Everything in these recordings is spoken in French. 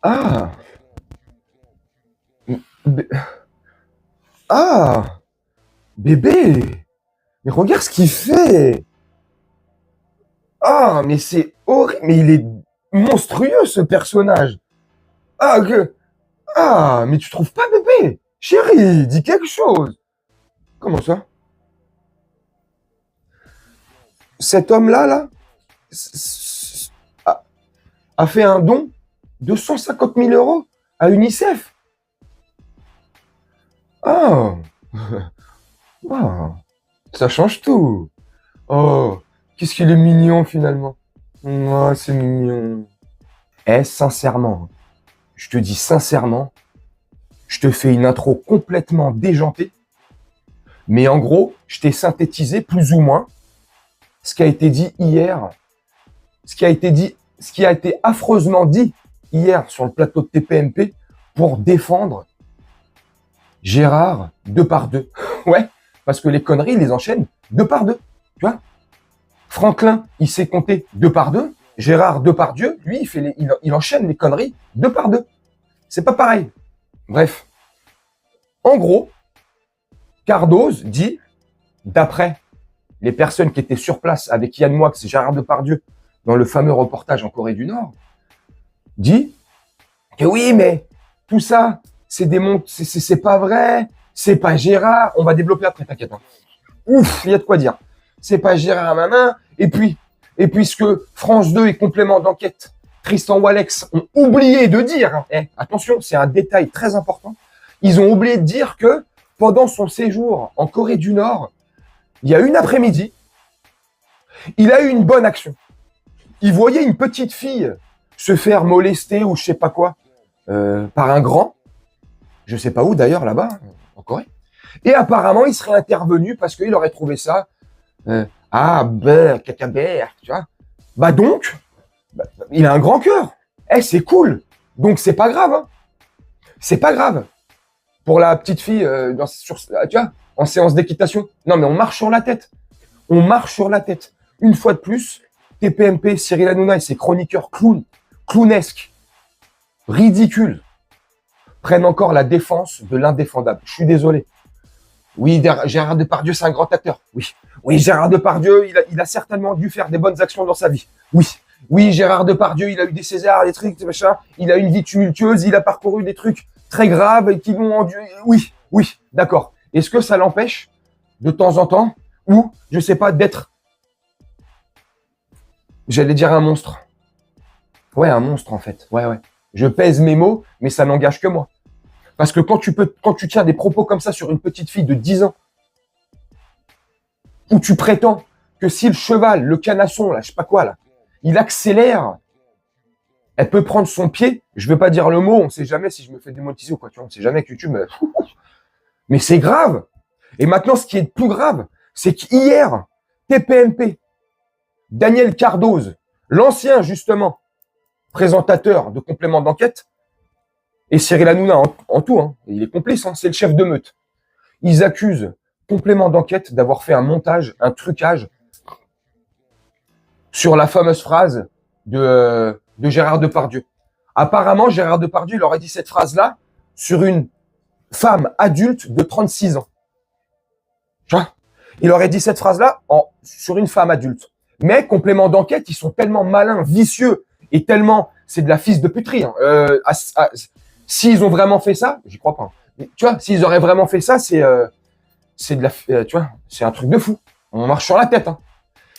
Ah, bé- ah, bébé, mais regarde ce qu'il fait. Ah, mais c'est horrible, mais il est monstrueux ce personnage. Ah, mais tu trouves pas bébé? Chérie, dis quelque chose. Comment ça? Cet homme-là, a, a fait un don de 150 000 euros à UNICEF. Ah, ah, ça change tout. Oh, qu'est-ce qu'il est mignon finalement. Ah, c'est mignon. Eh, sincèrement, je te dis sincèrement, je te fais une intro complètement déjantée, mais en gros, je t'ai synthétisé plus ou moins ce qui a été dit hier, ce qui a été affreusement dit hier sur le plateau de TPMP pour défendre Gérard Depardieu. Ouais, parce que les conneries, ils les enchaînent deux par deux. Tu vois, Franklin, il sait compter deux par deux. Gérard Depardieu, lui, il enchaîne les conneries deux par deux. C'est pas pareil. Bref. En gros, Cardoz dit, d'après les personnes qui étaient sur place avec Yann Moix et Gérard Depardieu dans le fameux reportage en Corée du Nord, dit que oui, mais tout ça, c'est pas vrai, c'est pas Gérard. On va développer après, t'inquiète. Hein. Ouf, il y a de quoi dire. C'est pas Gérard Manin. Et puisque France 2 et complément d'enquête, Tristan Walex ont oublié de dire, hein, attention, c'est un détail très important, ils ont oublié de dire que pendant son séjour en Corée du Nord, il y a une après-midi, il a eu une bonne action. Il voyait une petite fille se faire molester ou je sais pas quoi par un grand, je sais pas où d'ailleurs là-bas, en Corée. Et apparemment, il serait intervenu parce qu'il aurait trouvé ça cacabert, tu vois. Bah donc, il a un grand cœur. C'est cool. Donc c'est pas grave. Hein. C'est pas grave. Pour la petite fille, tu vois, en séance d'équitation. Non, mais on marche sur la tête. On marche sur la tête. Une fois de plus, TPMP, Cyril Hanouna et ses chroniqueurs clownesques, ridicules, prennent encore la défense de l'indéfendable. Je suis désolé. Oui, Gérard Depardieu, c'est un grand acteur. Oui, Gérard Depardieu, il a certainement dû faire des bonnes actions dans sa vie. Oui, Gérard Depardieu, il a eu des Césars, des trucs, des machins. Il a une vie tumultueuse, il a parcouru des trucs très graves et qui l'ont rendu. Oui, d'accord. Est-ce que ça l'empêche, de temps en temps, ou, je sais pas, d'être, j'allais dire un monstre. Ouais, un monstre, en fait. Ouais. Je pèse mes mots, mais ça n'engage que moi. Parce que quand tu tiens des propos comme ça sur une petite fille de 10 ans, où tu prétends que si le cheval, le canasson, là, je sais pas quoi, là, il accélère, elle peut prendre son pied, je veux pas dire le mot, on sait jamais si je me fais démonétiser ou quoi, tu vois, on sait jamais avec YouTube, mais c'est grave. Et maintenant, ce qui est plus grave, c'est qu'hier, TPMP, Daniel Cardoz, l'ancien, justement, présentateur de complément d'enquête, et Cyril Hanouna en tout, hein, il est complice, hein, c'est le chef de meute. Ils accusent complément d'enquête d'avoir fait un montage, un trucage sur la fameuse phrase de Gérard Depardieu. Apparemment, Gérard Depardieu, il aurait dit cette phrase-là sur une femme adulte de 36 ans. Tu vois, il aurait dit cette phrase-là sur une femme adulte. Mais complément d'enquête, ils sont tellement malins, vicieux et tellement, c'est de la fils de puterie. Hein. S'ils ont vraiment fait ça, j'y crois pas. Mais, tu vois, s'ils auraient vraiment fait ça, c'est de la, tu vois, c'est un truc de fou. On marche sur la tête. Hein.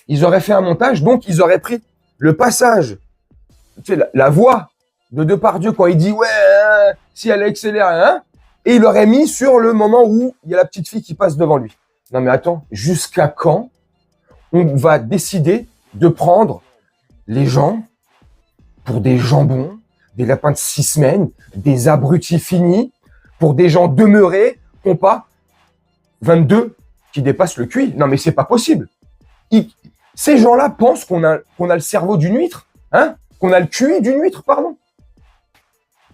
Ils auraient fait un montage, donc ils auraient pris le passage, tu sais, la voix de Depardieu quand il dit ouais, si elle accélère, hein, et il l'aurait mis sur le moment où il y a la petite fille qui passe devant lui. Non mais attends, jusqu'à quand on va décider de prendre les gens pour des jambons, des lapins de 6 semaines, des abrutis finis, pour des gens demeurés, qui n'ont pas 22 qui dépassent le QI. Non mais c'est pas possible. Ces gens-là pensent qu'on a le cerveau d'une huître, hein, qu'on a le QI d'une huître, pardon,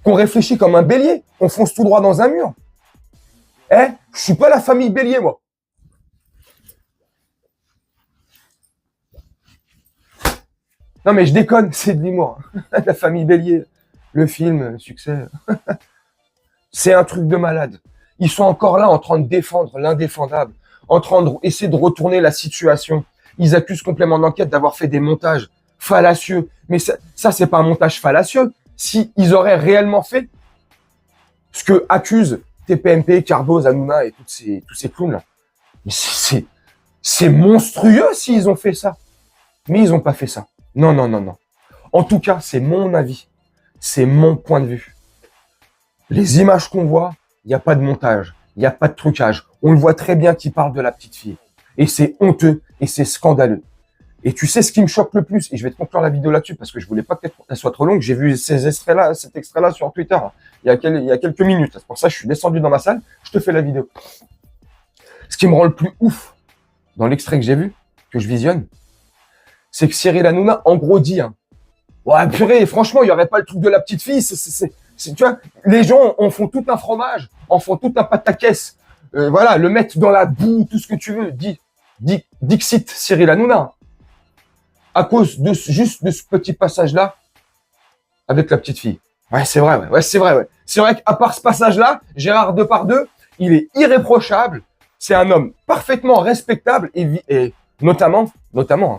qu'on réfléchit comme un bélier, qu'on fonce tout droit dans un mur. Je suis pas la famille Bélier, moi. Non mais je déconne, c'est de l'humour. La famille Bélier. le film, succès. C'est un truc de malade. Ils sont encore là en train de défendre l'indéfendable, en train d'essayer de retourner la situation. Ils accusent complément d'enquête d'avoir fait des montages fallacieux. Mais ça c'est pas un montage fallacieux. Si ils auraient réellement fait ce que accusent TPMP, Cardoz, Hanouna et tous ces clowns-là. Mais c'est monstrueux s'ils ont fait ça. Mais ils ont pas fait ça. Non, non, non, non. En tout cas, c'est mon avis. C'est mon point de vue. Les images qu'on voit, il n'y a pas de montage, il n'y a pas de trucage. On le voit très bien qui parle de la petite fille. Et c'est honteux et c'est scandaleux. Et tu sais ce qui me choque le plus, et je vais te conclure la vidéo là-dessus parce que je voulais pas qu'elle soit trop longue. J'ai vu cet extrait-là sur Twitter il y a quelques minutes. C'est pour ça que je suis descendu dans ma salle, je te fais la vidéo. Ce qui me rend le plus ouf dans l'extrait que j'ai vu, que je visionne, c'est que Cyril Hanouna, en gros, dit, hein, ouais, purée, franchement, il n'y aurait pas le truc de la petite fille, tu vois, les gens en font tout un fromage, en font tout un pataquès, voilà, le mettre dans la boue, tout ce que tu veux, Dixit Cyril Hanouna, à cause de juste de ce petit passage-là avec la petite fille. Ouais, c'est vrai, ouais, c'est vrai, ouais. C'est vrai qu'à part ce passage-là, Gérard Depardieu, il est irréprochable, c'est un homme parfaitement respectable et notamment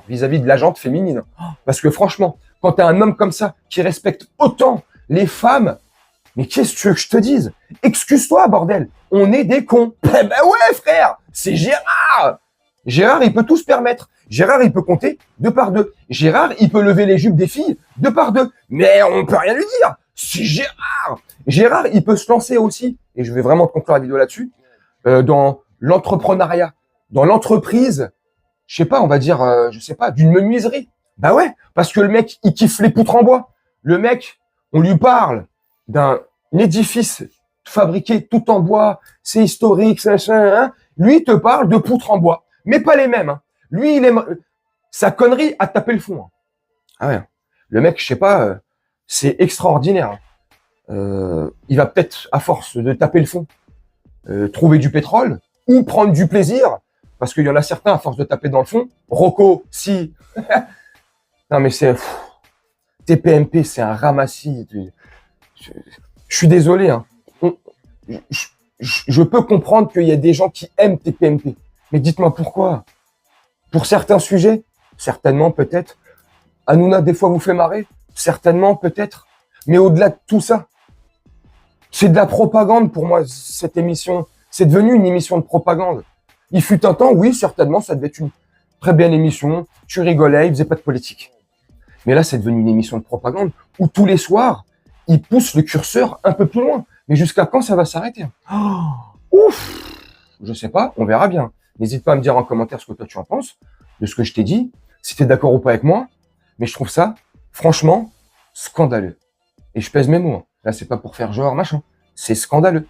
vis-à-vis de la gente féminine. Parce que franchement, quand t'as un homme comme ça qui respecte autant les femmes, mais qu'est-ce que tu veux que je te dise? Excuse-toi, bordel. On est des cons. Eh ben ouais, frère, c'est Gérard. Gérard, il peut tout se permettre. Gérard, il peut compter 2 par 2. Gérard, il peut lever les jupes des filles 2 par 2. Mais on peut rien lui dire. C'est Gérard. Gérard, il peut se lancer aussi. Et je vais vraiment conclure la vidéo là-dessus. Dans l'entrepreneuriat, dans l'entreprise, je sais pas, on va dire, je sais pas, d'une menuiserie. Bah ouais, parce que le mec, il kiffe les poutres en bois. Le mec, on lui parle d'un édifice fabriqué tout en bois, c'est historique, hein. Lui, il te parle de poutres en bois, mais pas les mêmes. Hein. Lui, il aime sa connerie à taper le fond. Hein. Ah ouais, le mec, je sais pas, c'est extraordinaire. Il va peut-être, à force de taper le fond, trouver du pétrole ou prendre du plaisir, parce qu'il y en a certains, à force de taper dans le fond, Rocco, si... non mais c'est... TPMP, c'est un ramassis. Je suis désolé. Hein. Je peux comprendre qu'il y a des gens qui aiment TPMP. Mais dites-moi pourquoi. Pour certains sujets, certainement, peut-être. Hanouna, des fois, vous fait marrer. Certainement, peut-être. Mais au-delà de tout ça, c'est de la propagande pour moi, cette émission. C'est devenu une émission de propagande. Il fut un temps, oui, certainement, ça devait être une très belle émission. Tu rigolais, il faisait pas de politique. Mais là, c'est devenu une émission de propagande où tous les soirs, ils poussent le curseur un peu plus loin. Mais jusqu'à quand ça va s'arrêter? Oh, ouf! Je sais pas, on verra bien. N'hésite pas à me dire en commentaire ce que toi tu en penses, de ce que je t'ai dit, si tu es d'accord ou pas avec moi. Mais je trouve ça, franchement, scandaleux. Et je pèse mes mots. Hein. Là, c'est pas pour faire genre, machin. C'est scandaleux.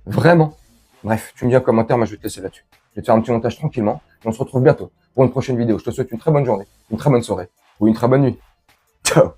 Vraiment. Bref, tu me dis en commentaire, moi je vais te laisser là-dessus. Je vais te faire un petit montage tranquillement. Et on se retrouve bientôt pour une prochaine vidéo. Je te souhaite une très bonne journée, une très bonne soirée ou une très bonne nuit. Ciao.